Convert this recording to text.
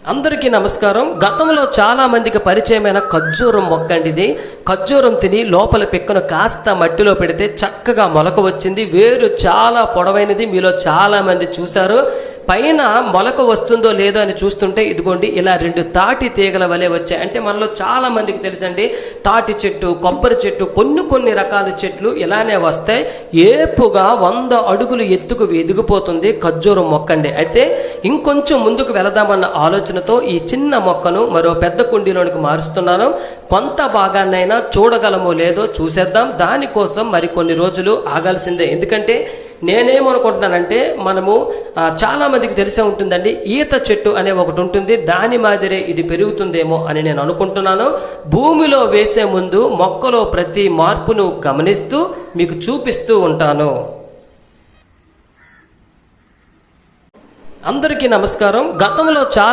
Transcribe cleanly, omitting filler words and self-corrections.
అందరికీ నమస్కారం. గతంలో చాలా మందికి పరిచయమైన ఖర్జూరం మొక్క అండి ఇది. ఖర్జూరం తిని లోపల పిక్కను కాస్త మట్టిలో పెడితే చక్కగా మొలక వచ్చింది. వేరు చాలా పొడవైనది. మీలో చాలా మంది చూశారు. పైన మొలక వస్తుందో లేదో అని చూస్తుంటే ఇదిగోండి ఇలా 2 తాటి తీగల వలె వచ్చాయి. అంటే మనలో చాలా మందికి తెలుసండి, తాటి చెట్టు, కొబ్బరి చెట్టు, కొన్ని రకాల చెట్లు ఇలానే వస్తాయి. ఏపుగా 100 అడుగులు ఎత్తుకు ఎదిగిపోతుంది ఖర్జూరం మొక్కండి. అయితే ఇంకొంచెం ముందుకు వెళదామన్న ఆలోచనతో ఈ చిన్న మొక్కను మరో పెద్ద కుండీలోనికి మారుస్తున్నాను. కొంత భాగాన్నైనా చూడగలమో లేదో చూసేద్దాం. దానికోసం మరి కొన్ని రోజులు ఆగాల్సిందే. ఎందుకంటే నేనేమనుకుంటున్నానంటే, మనము చాలామందికి తెలిసే ఉంటుందండి, ఈత చెట్టు అనే ఒకటి ఉంటుంది. దాని మాదిరే ఇది పెరుగుతుందేమో అని నేను అనుకుంటున్నాను. భూమిలో వేసే ముందు మొక్కలో ప్రతి మార్పును గమనిస్తూ మీకు చూపిస్తూ ఉంటాను. అందరికీ నమస్కారం. గతంలో